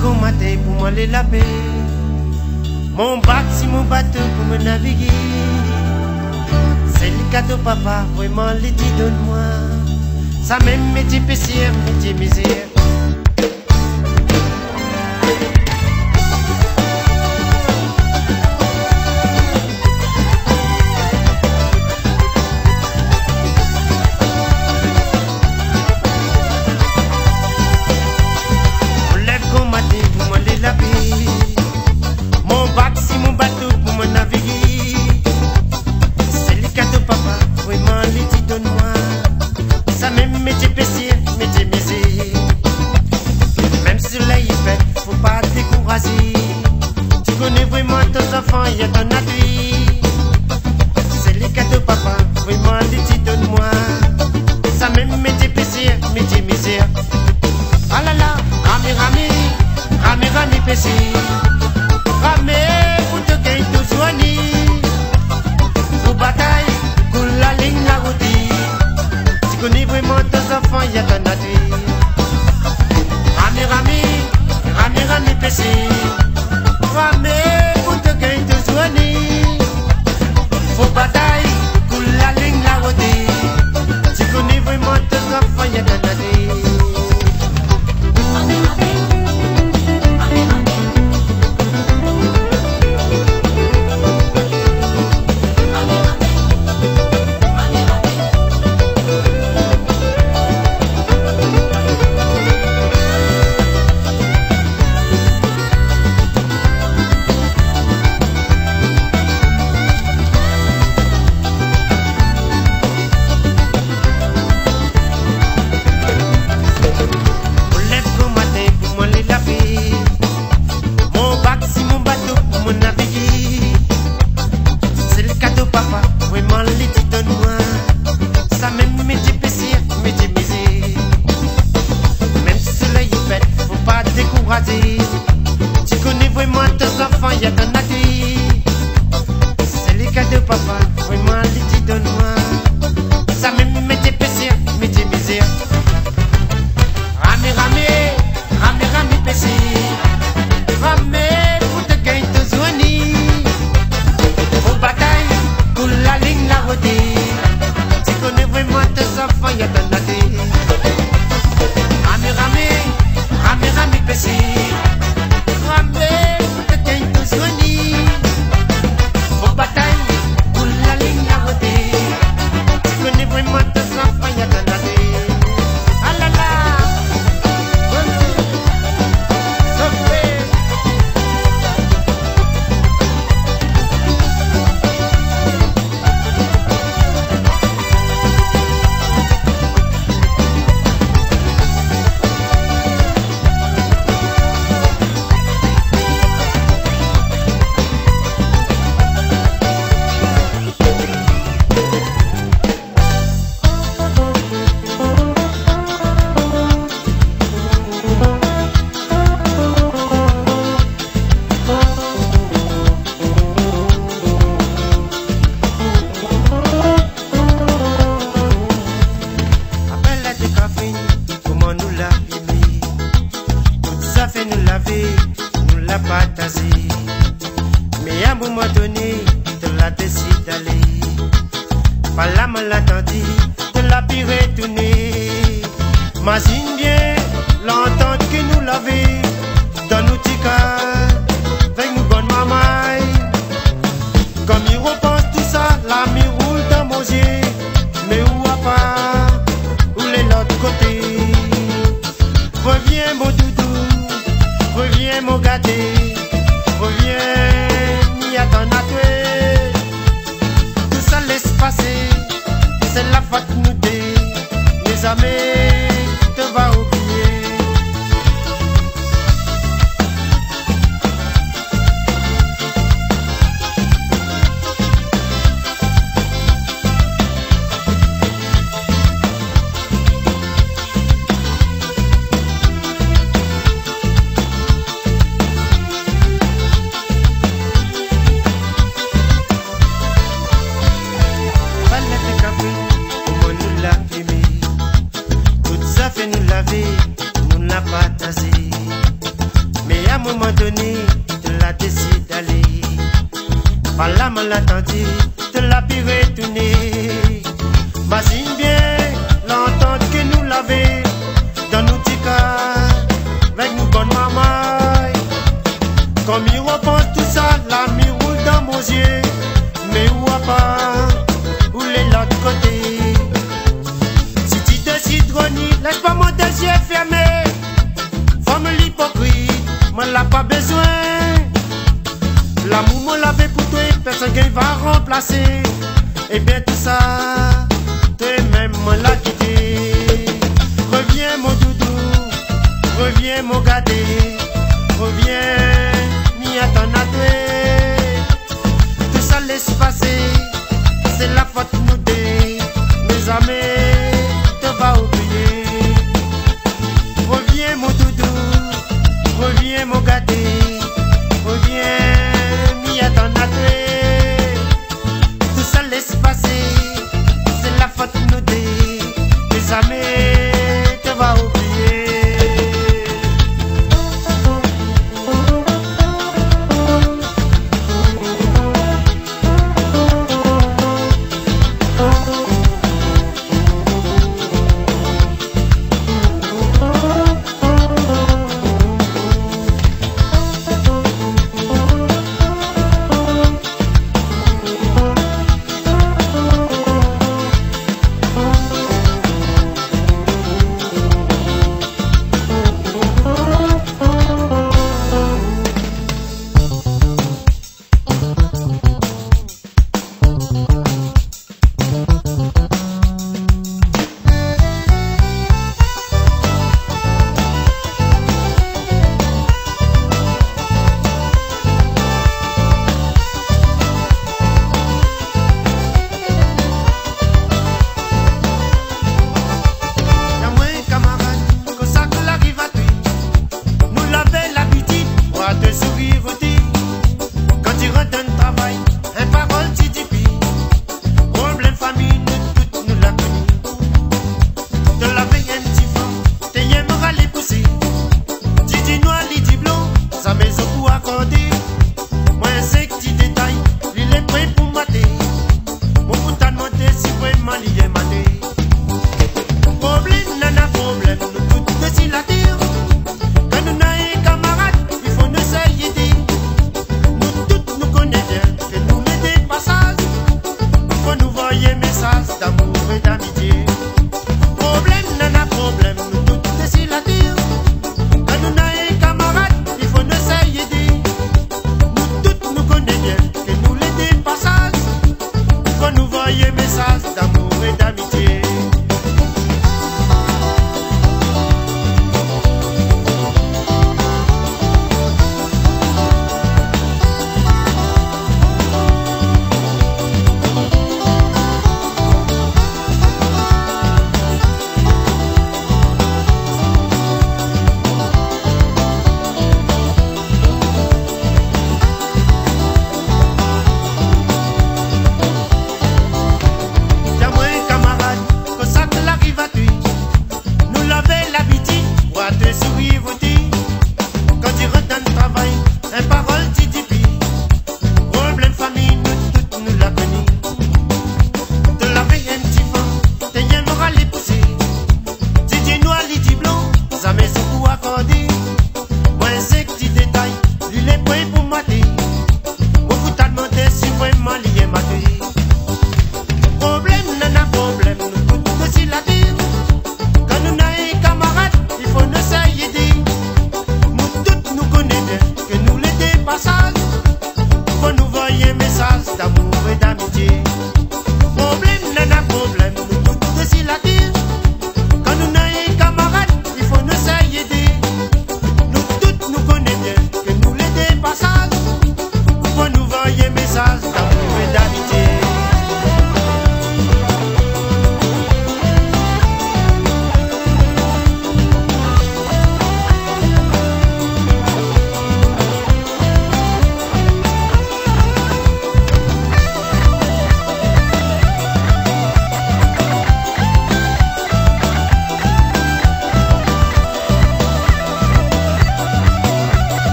qu'au matin pour moi les laver. Mon bac si mon bateau pour me naviguer. C'est le cadeau papa, vraiment les dit donne-moi. Ça même métier pessière, métier misère. Tu connais vraiment tes enfants, il y a ton appui. C'est les cadeaux papa, vraiment les petits donne-moi. Ça même métier PC, métier misère. Ah là là, rami PC. Rami, pour te gagner tout soigné. Pour bataille, pour la ligne, la route. Tu connais vraiment tes enfants, il y a ton appui. Rami PC. Rami, pour te gagner tout soigné. Faut bataille, pour la ligne, la route. Tu connais vraiment tes enfants, il y a ton appui. Tu connais vraiment tes enfants, y'a ton accueil. C'est les cadeaux papa, vraiment les petits donne-moi. Ça même métier PC, métier misère. Rami PC. Rami, pour te gagner tout soigné. Faut bataille, pour la ligne, la route. Tu connais vraiment tes enfants, y'a ton accueil. Rami PC. Nous l'a partagé, mais à un moment donné, de la décide d'aller. Pas là, me l'attendit, de la pire retourner. Imagine bien l'entente que nous l'avait dans nos ticas, avec nous bonne maman. Comme il repense tout ça, l'ami roule dans mon yeux, mais où à part, où est l'autre côté? Reviens mon doudou. Reviens mon gâté, reviens, n'y a ton atoué. Tout ça laisse passer, c'est la faute nous dé. Les amis, te va oublier. Nous l'a partagé, mais Par là, me l'attendit, te la pu retourner. Imagine bien l'entente que nous l'avait dans nos petits cas, avec nous bonne maman. Comme il repense tout ça, la roule dans mon yeux. Mais où pas, où est l'autre côté? Si tu décides, Ronnie, laisse pas mon désir fermé. Femme l'hypocrite, m'en l'a pas besoin. L'amour m'en l'avait pour toi, personne qui va remplacer. Et bien tout ça, toi-même m'en l'a quitté. Reviens mon doudou, reviens mon gâté. Reviens, m'y attend à toi. Tout ça laisse passer, c'est la faute nous deux. Mes amis, te va oublier. Reviens mon doudou, reviens mon gâté. Reviens, m'y attend à toi. Tout ça laisse passer, c'est la faute nous deux. Mes amis, te va oublier.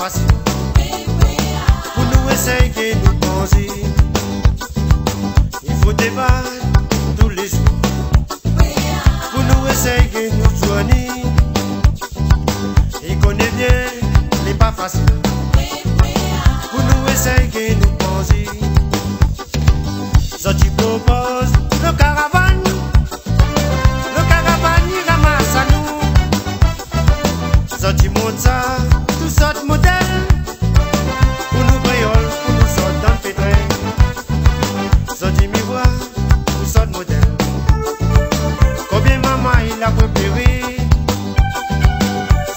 facile. Pour nous essayer de nous penser, il faut débattre tous les jours. Pour nous essayer de nous soigner, il connaît bien les pas faciles. Pour nous essayer de nous penser, ça tu proposes le caravane. Le caravane il ramasse à nous. Ça tu montes ça, tout sortes de modèles. Pour nous créoles, pour nous sortes dans le pétrin. Ça tu m'y vois, tout sortes de modèles. Combien maman il a préparé.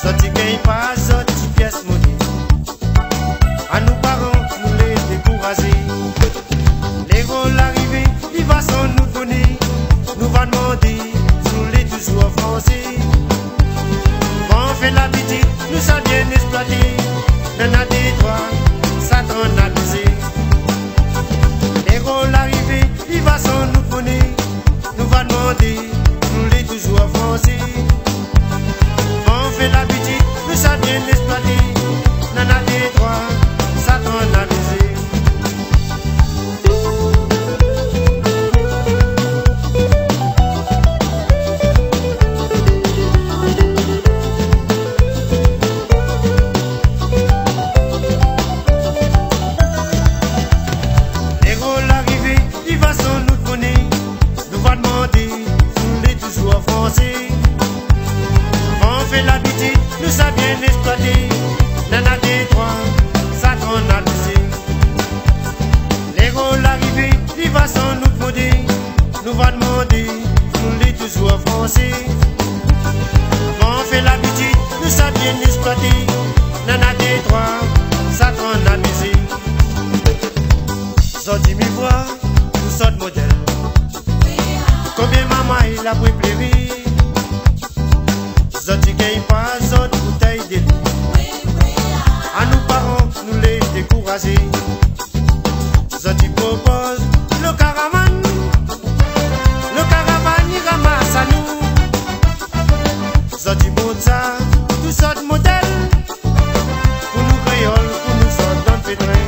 Ça tu gagnes pas, ça tu pièces monnaie. À nos parents, nous les décourager. Les rôles arrivés, il va sans nous donner. Nous va demander, nous les toujours français. On fait l'habitude, nous sommes bien exploités. Dans la Détroit, Satan a abusé. Les rôles arrivés, il va sans nous donner. Nous va demander, nous les toujours français. On fait l'habitude, nous sommes bien exploités. Dans la Détroit, Satan a abusé. On fait l'habitude, nous sommes bien exploités. Dans la Détroit, Satan a abusé. Les rôles arrivés, il va sans nous demander. Nous va demander, nous les toujours français. On fait l'habitude, nous sommes bien exploités. Dans la Détroit, Satan a abusé. Sorti mi voix, nous sommes modèles. Combien maman il a préparé. Zoti gagne pas, zot bouteille de lit. À nos parents, nous les décourager. Zoti propose le caravane. Le caravane il ramasse à nous. Zoti monte ça, tout sortes de modèles. Pour nous créoles, pour nous sortes dans le pétrin.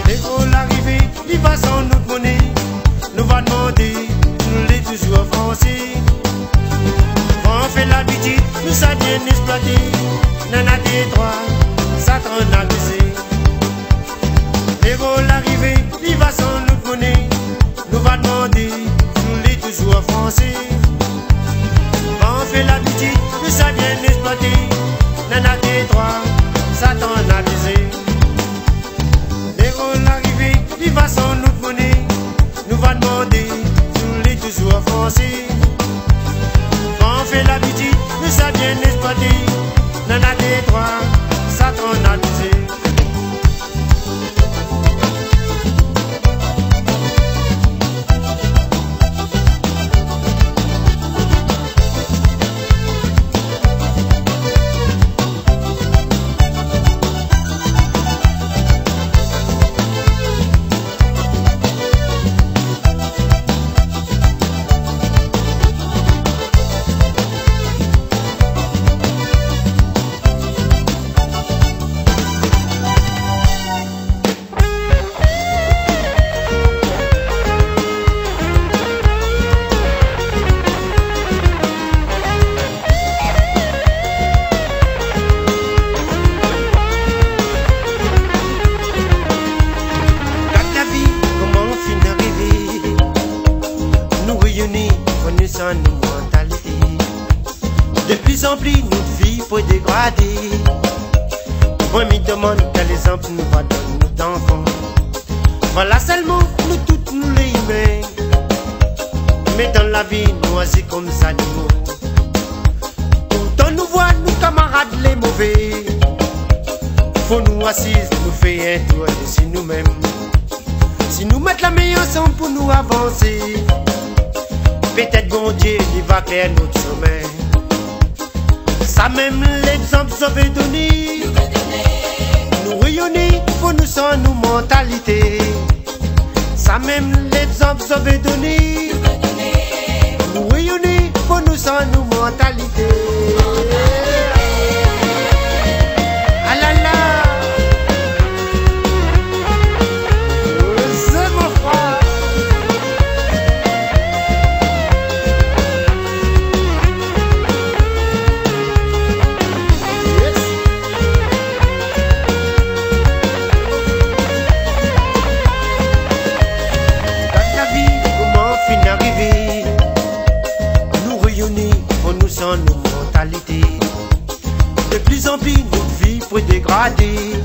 Les rôles arrivés, il va sans nous monnaie. Nous va demander, nous les toujours français. On fait l'habitude, nous sommes bien exploités. Dans la Détroit, Satan a abusé. Les rôles arrivés, il va sans nous donner. Nous va demander, nous les toujours français. On fait l'habitude, nous sommes bien exploités. Dans la Détroit, Satan a abusé. Les rôles arrivés, il va sans nous donner. Nous va demander, nous les toujours français. On fait l'habitude, nous sommes bien exploités. Dans la Détroit, Satan a abusé. Nos mentalités. De plus en plus, nous vivons pour dégrader. Moi, me demande quel exemple nous va donner nos enfants. Voilà seulement nous toutes nous les humains. Mais dans la vie, nous agissons comme des animaux. Pourtant, nous voyons nos camarades les mauvais. Faut nous assises, nous faire un tour de si nous-mêmes. Si nous mettons la main ensemble pour nous avancer. Peut-être bon Dieu, il va clair notre chemin. Ça même l'exemple ça veut donner. Nous rayonner, faut nous sans nos mentalités. Ça même l'exemple ça veut donner. Nous rayonner, faut nous sans nos mentalités. Ah là là. balader.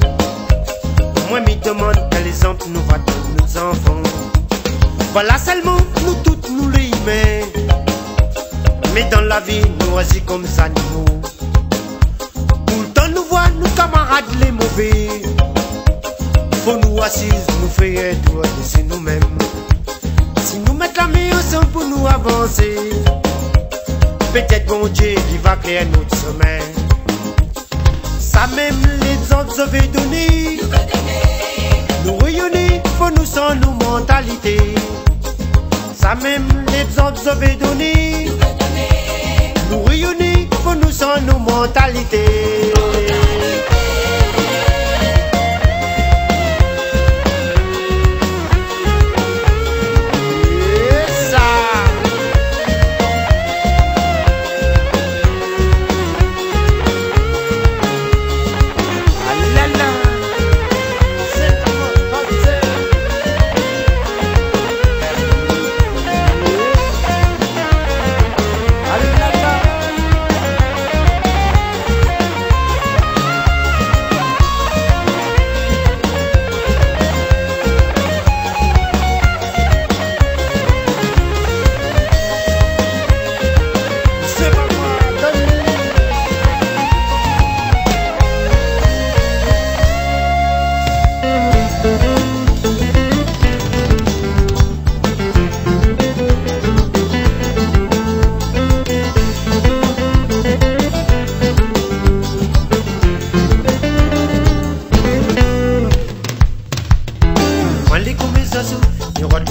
Moi me demande quel exemple nous va donner nos enfants. Voilà seulement nous toutes nous les humains. Mais dans la vie nous agissons comme des animaux. Pourtant nous voit nos camarades les mauvais. Faut nous assises, nous faire tout de nous-mêmes. Si nous mettons la main ensemble pour nous avancer, peut-être bon Dieu qui va créer notre chemin. Ça même les autres avaient donné. Nous réunir pour nous sans nos mentalités. Ça même les autres avaient donné. Nous réunir pour nous sans nos mentalités.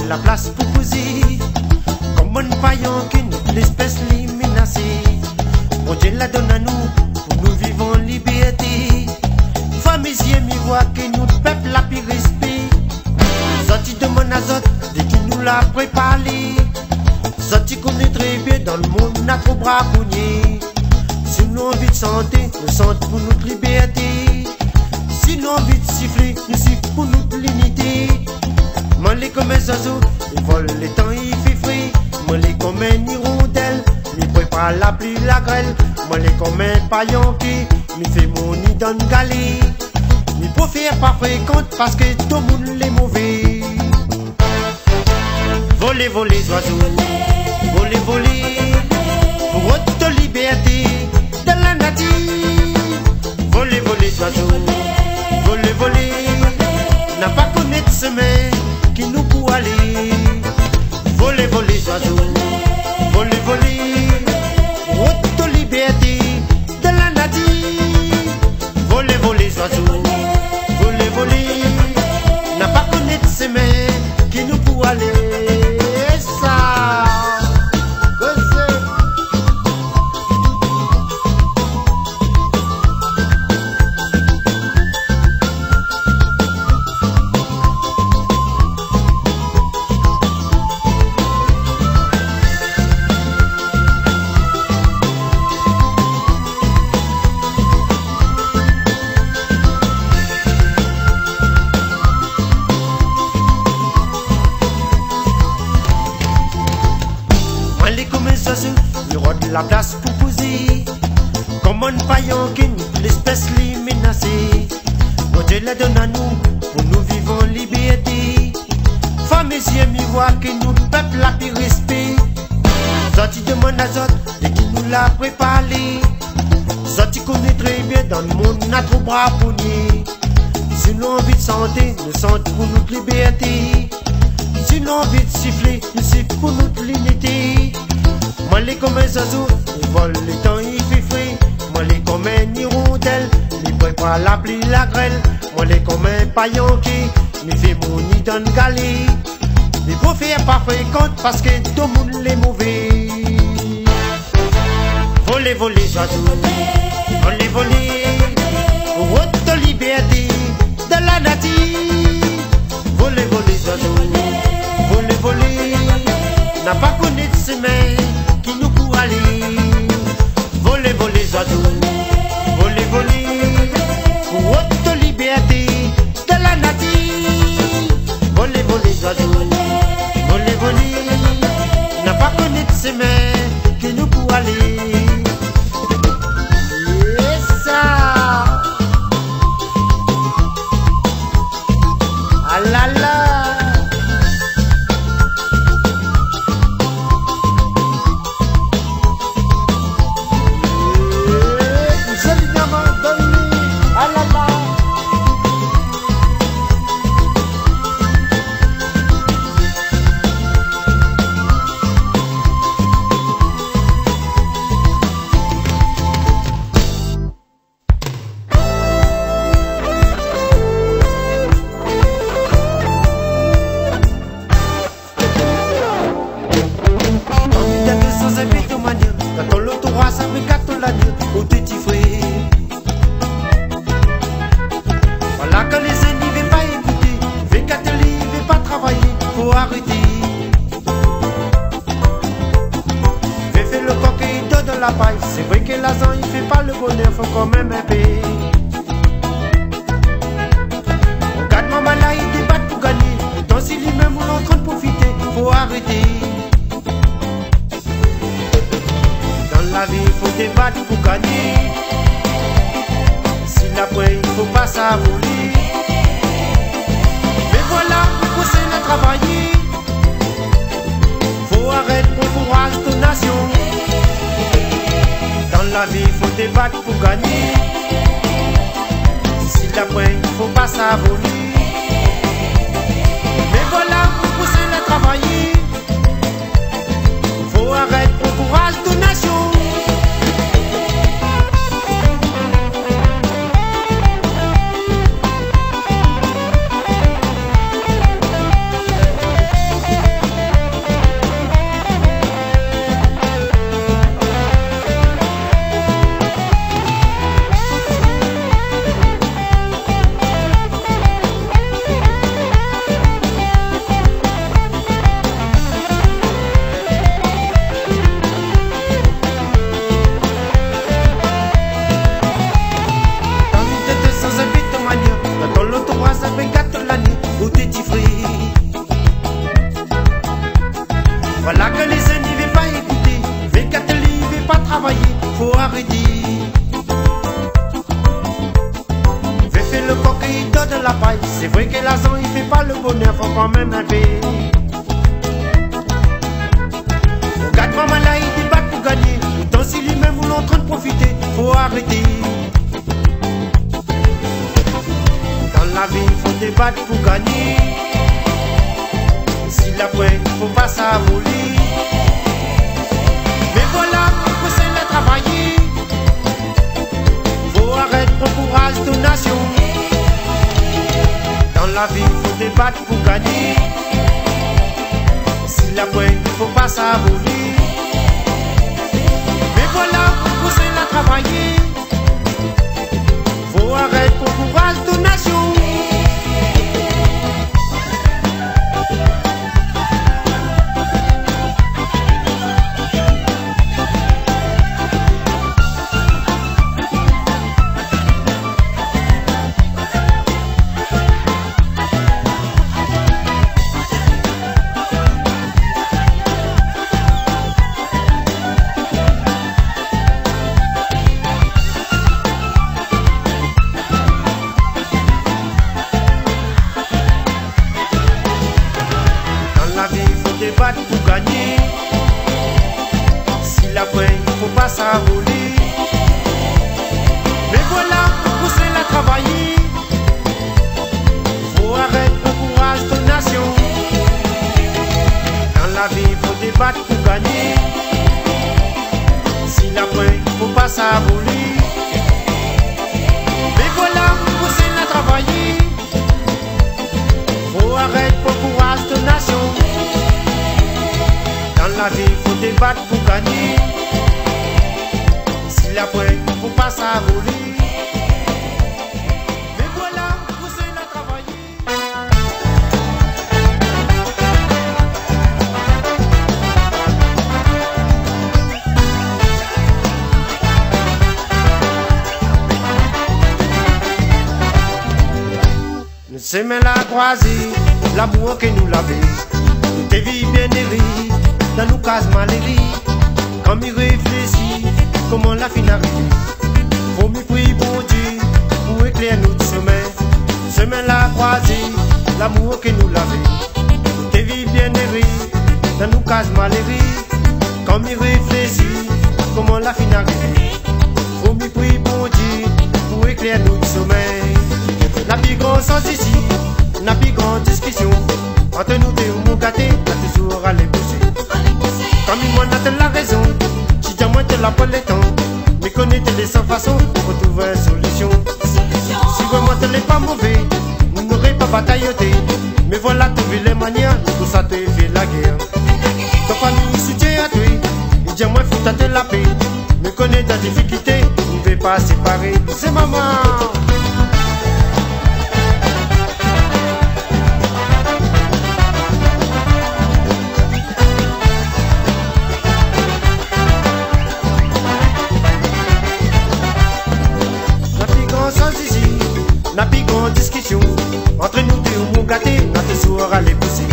La place pour poser comme un paillon qu'une espèce menacée. Bon Dieu la donne à nous pour nous vivons en liberté. Famille mi voit que nous peuple la plus respect. Sorti de mon azote dès qu'il nous l'a préparé. Sorti qu'on est très bien dans le monde n'a trop braconnier. Si nous envie de santé, nous sentons pour notre liberté. Si nous envie de siffler, nous sifflons pour notre l'unité. Moi les comme un oiseau, ils volent les temps, il fait frais. Moi les comme un hirondelle, ils préparent la pluie, la grêle. Moi les comme un paillon qui me fait mon nid dans le galet. Ils peuvent faire pas fréquente parce que tout le monde est mauvais. Voler, voler oiseaux, voler, voler, pour votre liberté de la nature. Voler, voler oiseaux, voler, voler, n'a pas connaître chemin qui nous pour aller. Voler, voler oiseaux, voler, voler, haute liberté de la nature. Voler, voler oiseaux, voler, voler, n'a pas connaître chemin qui nous pour aller. Ça, il rôde la place pour poser comme un paillon qu'une l'espèce menacée. Bon Dieu la donne à nous pour nous vivons en liberté. Femmes et yeux mi voient que nous peuple la plus respect. Sorti de mon azote et qui nous l'a préparé. Sorti qu'on est très bien dans le monde n'a trop braconnier. Si nous envie de santé, nous sentons pour notre liberté. Si nous envie de siffler, nous sifflons pour notre l'unité. Moi les comme un oiseau, ils volent les temps, il fait frais. Moi les comme un hirondelle, ils préparent la pluie, la grêle. Moi les comme un paillon qui me fait mon nid dans le galet. Les beaux faire pas fréquente parce que tout le monde est mauvais. Voler, voler oiseaux, voler, voler, pour votre liberté de la nature. Voler, voler oiseaux, voler, voler, n'a pas connu de chemin qui nous pour aller. Voler, voler oiseaux, voler, voler, pour votre liberté de la nature. Voler, voler oiseaux, voler, voler, n'a pas connu de chemin qui nous pour aller. Voilà que les ennemis ne veulent pas écouter, Vécateli ne veut pas travailler, faut arrêter. Fais faire le coq et il donne de la paille. C'est vrai que l'argent il fait pas le bonheur, faut quand même un payer. Regarde maman là, il débat pour gagner. Tant si lui-même on est en train de profiter, faut arrêter. Dans la vie, il faut débattre pour gagner. Si l'après, il faut pas s'avoler. Mais voilà, pour pousser le travailler. Faut arrêter pour courage de nation. Dans la vie, il faut débattre pour gagner. Si l'après, il faut pas s'avoler. Mais voilà, pour pousser le travailler. Faut arrêter pour courage de nation. Voilà que les ennemis ne veulent pas écouter, Vécateli ne veut pas travailler, faut arrêter. Fais faire le coq et il donne de la paille. C'est vrai que l'argent il fait pas le bonheur, faut quand même un payer. Regarde maman là, il débat pour gagner. Tant si lui-même on est en train de profiter, faut arrêter. Dans la vie, il faut débattre pour gagner. Si l'après, il faut pas s'avoler. Mais voilà, pour pousser le travailler. Faut arrêter pour courage de nation. Dans la vie, il faut débattre pour gagner. Si l'après, il faut pas s'avoler. Mais voilà, pour pousser le travailler. Faut arrêter pour courage de nation. Débattre pour gagner. Si l'après, il faut pas s'avoler. Mais voilà, pour pousser la travailler. Faut arrêter pour courage de nation. Dans la vie, il faut débattre pour gagner. Si l'après, il faut pas s'avoler. Mais voilà, pour pousser la travailler. Faut arrêter pour courage de nation. Dans la vie, il faut débattre pour gagner. Si l'après, il faut pas s'avoler. Mais voilà, pousser la travailler. Nous s'aimons la croisée, l'amour que nous l'avons. Nous te vis bien hérité. Dans nos cases maléries, quand m'y réfléchit, comment la fin arrive. Faut m'y prier pour Dieu, pour éclairer notre chemin. Chemin la croisée, l'amour que nous l'avons. T'es vie bien errée, dans nos cases maléries, quand m'y réfléchit, comment la fin arrive. Faut m'y prier pour Dieu, pour éclairer notre chemin. La plus grande sens ici, la plus grande discussion, entre nous deux ou mon gâté, t'as toujours à les pousser. Comme moi n'a la raison, si t'as moins de la pas le temps, mais connaître les 100 façons pour trouver une solution. Si vraiment t'es pas mauvais, nous n'aurions pas batailloté. Mais voilà, trouver les manières, pour ça te fait la guerre. Ta famille soutient à toi, il dit moi faut tâter la paix. Mais connaître ta difficulté, il ne veut pas séparer. C'est maman. solution. Entre nous deux, mon gâté, notre soir à les pousser.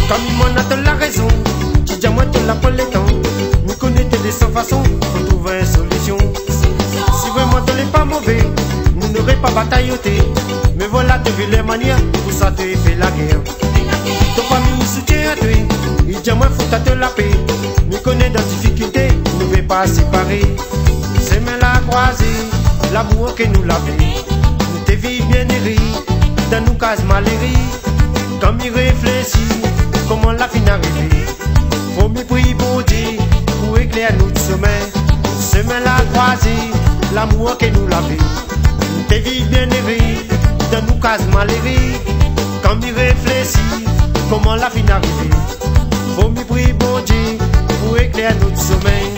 Comme il m'en a la raison, tu dis à moi, tu l'as pas le temps. Nous connaissons des 100 façons pour trouver une solution. Si vraiment tu n'es pas mauvais, nous n'aurions pas batailloté. Mais voilà, tu vu les manières, pour ça tu fait la guerre. Ton famille soutient à toi, il dit à moi, faut te la paix. Nous connaissons dans difficulté, nous ne pouvons pas séparer. C'est mais la croisée, l'amour que nous l'avons. Nous te vis bien erré, dans nos cases malhérées. Comme il réfléchit, comment la fin arriver. Faut me prier pour Dieu, pour éclairer notre sommeil. C'est mais la croisée, l'amour que nous l'avons. Nous te vis bien erré, dans nos cases malhérées. Comme il réfléchit, comment la fin arriver. Faut me prier pour Dieu, pour éclairer notre sommeil.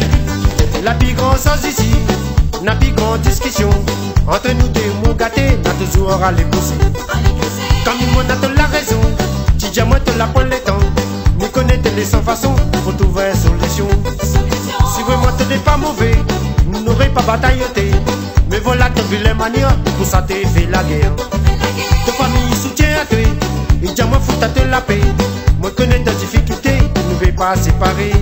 La plus grande chose ici, la plus grande discussion entre nous deux, mon gâté, n'a toujours à les pousser. Comme il m'en a la raison, tu dis à moi, tu l'as pas le temps. Nous connaissons les 100 façons pour trouver une solution. Si vraiment tu n'es pas mauvais, nous n'aurions pas batailloté. Mais voilà, tu as vu les manières, pour ça tu fait la guerre. Ta famille soutient à toi, et dis à moi, faut te la paix. Moi, connais des difficultés, nous ne pouvons pas séparer.